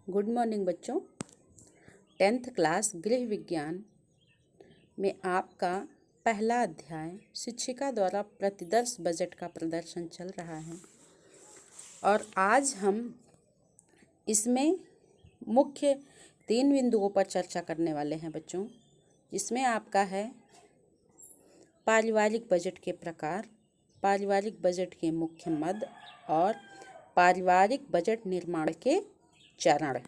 Good morning बच्चों। 10th class गृह विज्ञान में आपका पहला अध्याय शिक्षिका द्वारा प्रतिदर्श बजट का प्रदर्शन चल रहा है और आज हम इसमें मुख्य 3 बिंदुओं पर चर्चा करने वाले हैं बच्चों, जिसमें आपका है पारिवारिक बजट के प्रकार, पारिवारिक बजट के मुख्य मद और पारिवारिक बजट निर्माण के चरण।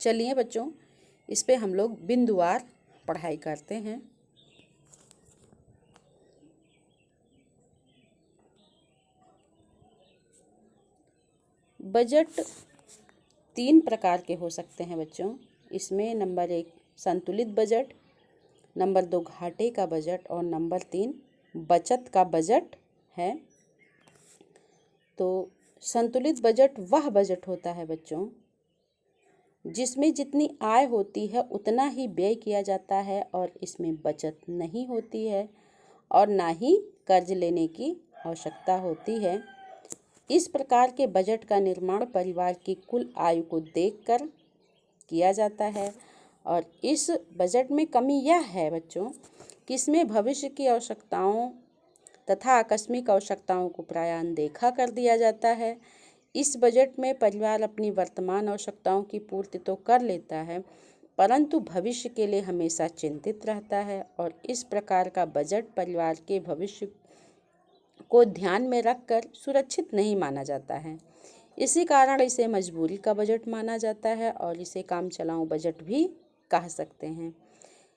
चलिए बच्चों, इस पे हम लोग बिंदुवार पढ़ाई करते हैं। बजट 3 प्रकार के हो सकते हैं बच्चों। इसमें नंबर 1 संतुलित बजट, नंबर 2 घाटे का बजट और नंबर 3 बचत का बजट है। तो संतुलित बजट वह बजट होता है बच्चों जिसमें जितनी आय होती है उतना ही व्यय किया जाता है और इसमें बचत नहीं होती है और ना ही कर्ज लेने की आवश्यकता होती है। इस प्रकार के बजट का निर्माण परिवार की कुल आयु को देखकर किया जाता है और इस बजट में कमी यह है बच्चों कि इसमें भविष्य की आवश्यकताओं तथा आकस्मिक आवश्यकताओं को प्रायः अनदेखा कर दिया जाता है। इस बजट में परिवार अपनी वर्तमान आवश्यकताओं की पूर्ति तो कर लेता है, परंतु भविष्य के लिए हमेशा चिंतित रहता है और इस प्रकार का बजट परिवार के भविष्य को ध्यान में रखकर सुरक्षित नहीं माना जाता है। इसी कारण इसे मजबूरी का बजट माना जाता है और इसे काम चलाऊ बजट भी कह सकते हैं।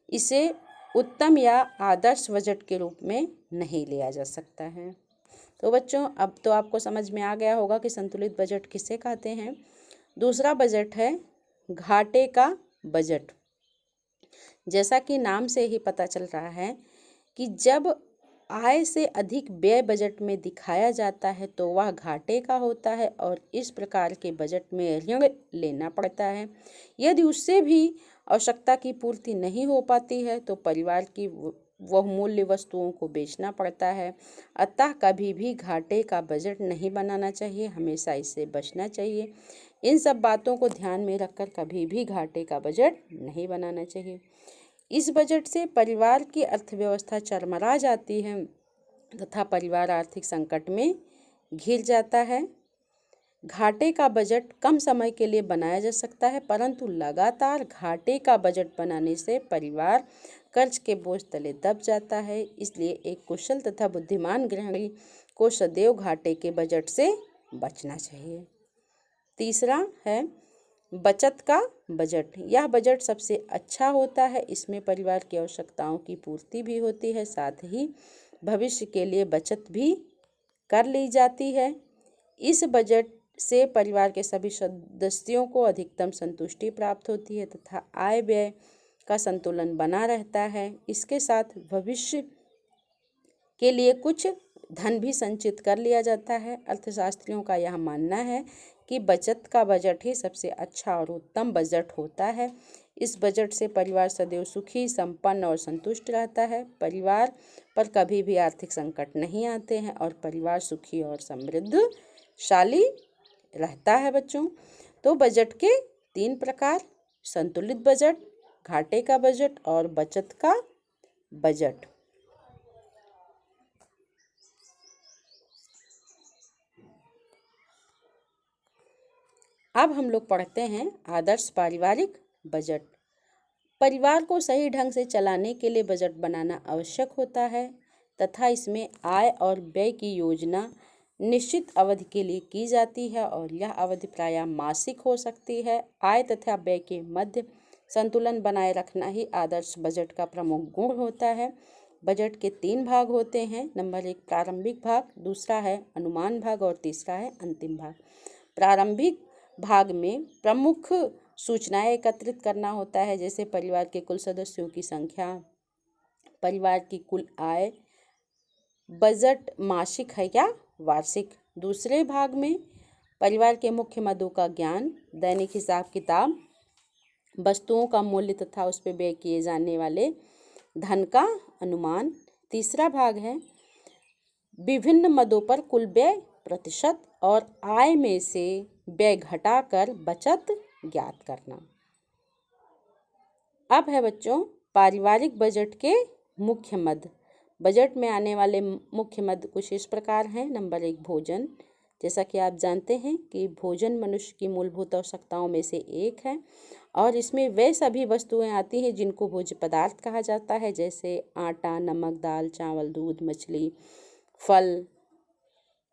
इसे उत्तम या आदर्श बजट के रूप में नहीं लिया जा सकता है। तो बच्चों, अब तो आपको समझ में आ गया होगा कि संतुलित बजट किसे कहते हैं। दूसरा बजट है घाटे का बजट। जैसा कि नाम से ही पता चल रहा है कि जब आय से अधिक व्यय बजट में दिखाया जाता है तो वह घाटे का होता है और इस प्रकार के बजट में ऋण लेना पड़ता है। यदि उससे भी आवश्यकता की पूर्ति नहीं हो पाती है तो परिवार की वह मूल्य वस्तुओं को बेचना पड़ता है। अतः कभी भी घाटे का बजट नहीं बनाना चाहिए, हमेशा इससे बचना चाहिए। इन सब बातों को ध्यान में रखकर कभी भी घाटे का बजट नहीं बनाना चाहिए। इस बजट से परिवार की अर्थव्यवस्था चरमरा जाती है तथा परिवार आर्थिक संकट में घिर जाता है। घाटे का बजट कम समय के लिए बनाया जा सकता है, परंतु लगातार घाटे का बजट बनाने से परिवार कर्ज के बोझ तले दब जाता है। इसलिए एक कुशल तथा बुद्धिमान गृहिणी को सदैव घाटे के बजट से बचना चाहिए। तीसरा है बचत का बजट। यह बजट सबसे अच्छा होता है। इसमें परिवार की आवश्यकताओं की पूर्ति भी होती है, साथ ही भविष्य के लिए बचत भी कर ली जाती है। इस बजट से परिवार के सभी सदस्यों को अधिकतम संतुष्टि प्राप्त होती है तथा आय व्यय का संतुलन बना रहता है। इसके साथ भविष्य के लिए कुछ धन भी संचित कर लिया जाता है। अर्थशास्त्रियों का यह मानना है कि बचत का बजट ही सबसे अच्छा और उत्तम बजट होता है। इस बजट से परिवार सदैव सुखी, संपन्न और संतुष्ट रहता है। परिवार पर कभी भी आर्थिक संकट नहीं आते हैं और परिवार सुखी और समृद्धशाली रहता है बच्चों। तो बजट के 3 प्रकार, संतुलित बजट, घाटे का बजट और बचत का बजट। अब हम लोग पढ़ते हैं आदर्श पारिवारिक बजट। परिवार को सही ढंग से चलाने के लिए बजट बनाना आवश्यक होता है तथा इसमें आय और व्यय की योजना निश्चित अवधि के लिए की जाती है और यह अवधि प्रायः मासिक हो सकती है। आय तथा व्यय के मध्य संतुलन बनाए रखना ही आदर्श बजट का प्रमुख गुण होता है। बजट के 3 भाग होते हैं। नंबर 1 प्रारंभिक भाग, दूसरा है अनुमान भाग और तीसरा है अंतिम भाग। प्रारंभिक भाग में प्रमुख सूचनाएं एकत्रित करना होता है, जैसे परिवार के कुल सदस्यों की संख्या, परिवार की कुल आय, बजट मासिक है या वार्षिक। दूसरे भाग में परिवार के मुख्य मदों का ज्ञान, दैनिक हिसाब किताब, वस्तुओं का मूल्य तथा उस पर व्यय किए जाने वाले धन का अनुमान। तीसरा भाग है विभिन्न मदों पर कुल व्यय प्रतिशत और आय में से व्यय घटाकर बचत ज्ञात करना। अब है बच्चों पारिवारिक बजट के मुख्य मद। बजट में आने वाले मुख्य मद कुछ इस प्रकार हैं। नंबर 1 भोजन। जैसा कि आप जानते हैं कि भोजन मनुष्य की मूलभूत आवश्यकताओं में से एक है और इसमें वे सभी वस्तुएं आती हैं जिनको भोज्य पदार्थ कहा जाता है, जैसे आटा, नमक, दाल, चावल, दूध, मछली, फल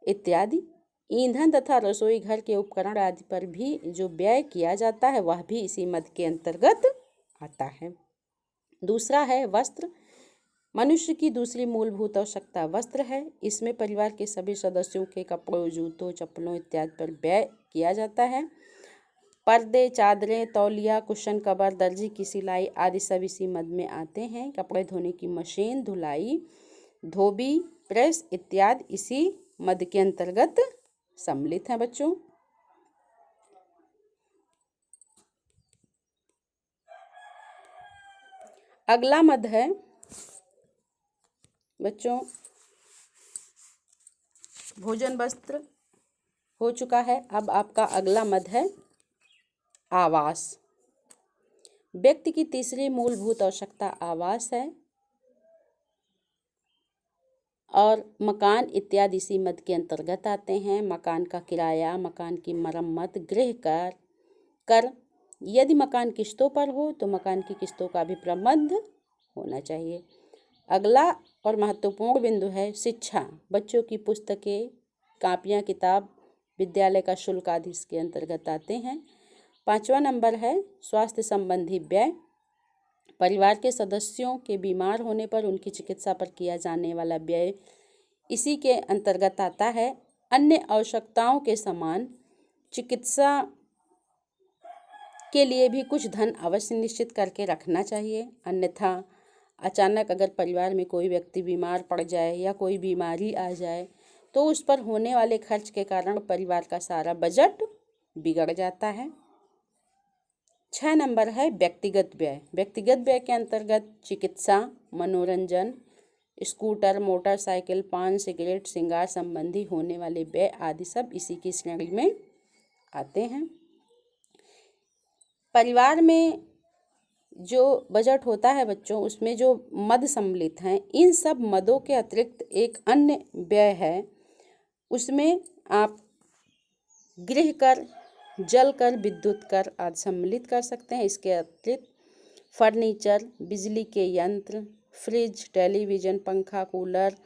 इत्यादि। ईंधन तथा रसोई घर के उपकरण आदि पर भी जो व्यय किया जाता है वह भी इसी मद के अंतर्गत आता है। दूसरा है वस्त्र। मनुष्य की दूसरी मूलभूत आवश्यकता वस्त्र है। इसमें परिवार के सभी सदस्यों के कपड़ों, जूतों, चप्पलों इत्यादि पर व्यय किया जाता है। पर्दे, चादरें, तौलिया, कुशन कवर, दर्जी की सिलाई आदि सब इसी मद में आते हैं। कपड़े धोने की मशीन, धुलाई, धोबी, प्रेस इत्यादि इसी मद के अंतर्गत सम्मिलित हैं बच्चों। अगला मद है बच्चों भोजन वस्त्र हो चुका है। अब आपका अगला मद है आवास। व्यक्ति की तीसरी मूलभूत आवश्यकता आवास है और मकान इत्यादि इसी मद के अंतर्गत आते हैं। मकान का किराया, मकान की मरम्मत, गृह कर, यदि मकान किस्तों पर हो तो मकान की किस्तों का भी प्रबंध होना चाहिए। अगला और महत्वपूर्ण बिंदु है शिक्षा। बच्चों की पुस्तकें, कापियाँ, किताब, विद्यालय का शुल्क आदि इसके अंतर्गत आते हैं। 5वां नंबर है स्वास्थ्य संबंधी व्यय। परिवार के सदस्यों के बीमार होने पर उनकी चिकित्सा पर किया जाने वाला व्यय इसी के अंतर्गत आता है। अन्य आवश्यकताओं के समान चिकित्सा के लिए भी कुछ धन अवश्य निश्चित करके रखना चाहिए, अन्यथा अचानक अगर परिवार में कोई व्यक्ति बीमार पड़ जाए या कोई बीमारी आ जाए तो उस पर होने वाले खर्च के कारण परिवार का सारा बजट बिगड़ जाता है। 6 नंबर है व्यक्तिगत व्यय। व्यक्तिगत व्यय के अंतर्गत चिकित्सा, मनोरंजन, स्कूटर, मोटरसाइकिल, पान, सिगरेट, श्रृंगार संबंधी होने वाले व्यय आदि सब इसी की श्रेणी में आते हैं। परिवार में जो बजट होता है बच्चों उसमें जो मद सम्मिलित हैं, इन सब मदों के अतिरिक्त एक अन्य व्यय है। उसमें आप गृह कर, जल कर, विद्युत कर आदि सम्मिलित कर सकते हैं। इसके अतिरिक्त फर्नीचर, बिजली के यंत्र, फ्रिज, टेलीविज़न, पंखा, कूलर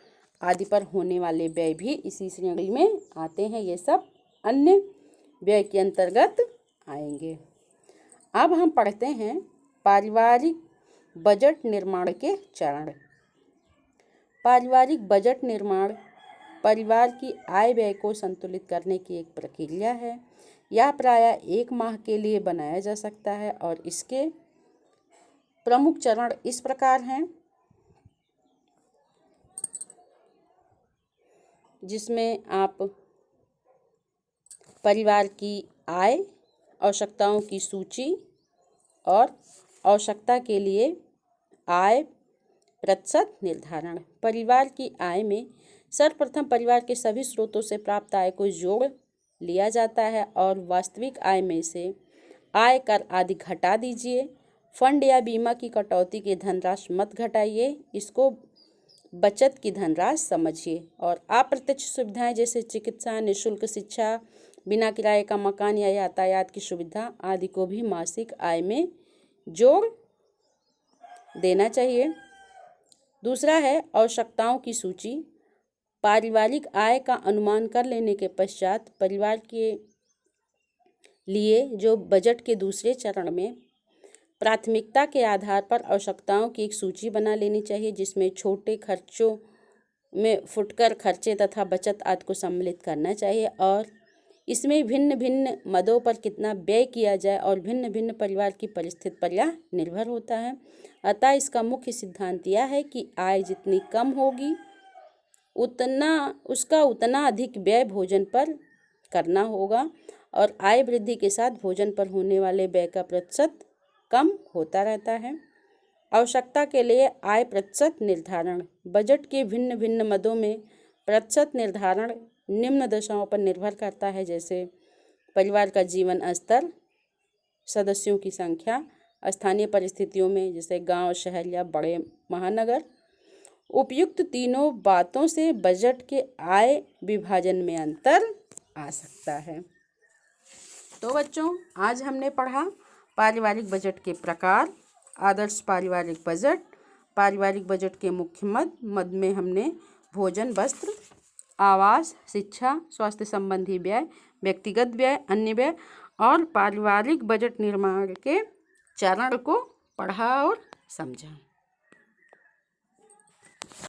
आदि पर होने वाले व्यय भी इसी श्रेणी में आते हैं। ये सब अन्य व्यय के अंतर्गत आएंगे। अब हम पढ़ते हैं पारिवारिक बजट निर्माण के चरण। पारिवारिक बजट निर्माण परिवार की आय व्यय को संतुलित करने की एक प्रक्रिया है। यह प्रायः 1 माह के लिए बनाया जा सकता है और इसके प्रमुख चरण इस प्रकार हैं, जिसमें आप परिवार की आय, आवश्यकताओं की सूची और आवश्यकता के लिए आय प्रतिशत निर्धारण। परिवार की आय में सर्वप्रथम परिवार के सभी स्रोतों से प्राप्त आय को जोड़ लिया जाता है और वास्तविक आय में से आय, कर आदि घटा दीजिए। फंड या बीमा की कटौती की धनराशि मत घटाइए, इसको बचत की धनराशि समझिए। और अप्रत्यक्ष सुविधाएं जैसे चिकित्सा, निःशुल्क शिक्षा, बिना किराए का मकान या यातायात की सुविधा आदि को भी मासिक आय में जोड़ देना चाहिए। दूसरा है आवश्यकताओं की सूची। पारिवारिक आय का अनुमान कर लेने के पश्चात परिवार के लिए जो बजट के दूसरे चरण में प्राथमिकता के आधार पर आवश्यकताओं की एक सूची बना लेनी चाहिए, जिसमें छोटे खर्चों में फुटकर खर्चे तथा बचत आदि को सम्मिलित करना चाहिए और इसमें भिन्न भिन्न मदों पर कितना व्यय किया जाए और भिन्न भिन्न परिवार की परिस्थिति पर यह निर्भर होता है। अतः इसका मुख्य सिद्धांत यह है कि आय जितनी कम होगी उतना अधिक व्यय भोजन पर करना होगा और आय वृद्धि के साथ भोजन पर होने वाले व्यय का प्रतिशत कम होता रहता है। आवश्यकता के लिए आय प्रतिशत निर्धारण। बजट के भिन्न भिन्न मदों में प्रतिशत निर्धारण निम्न दशाओं पर निर्भर करता है, जैसे परिवार का जीवन स्तर, सदस्यों की संख्या, स्थानीय परिस्थितियों में जैसे गांव, शहर या बड़े महानगर। उपयुक्त तीनों बातों से बजट के आय विभाजन में अंतर आ सकता है। तो बच्चों, आज हमने पढ़ा पारिवारिक बजट के प्रकार, आदर्श पारिवारिक बजट के मुख्य मद में हमने भोजन, वस्त्र, आवास, शिक्षा, स्वास्थ्य संबंधी व्यय, व्यक्तिगत व्यय, अन्य व्यय और पारिवारिक बजट निर्माण के चरण को पढ़ा और समझा।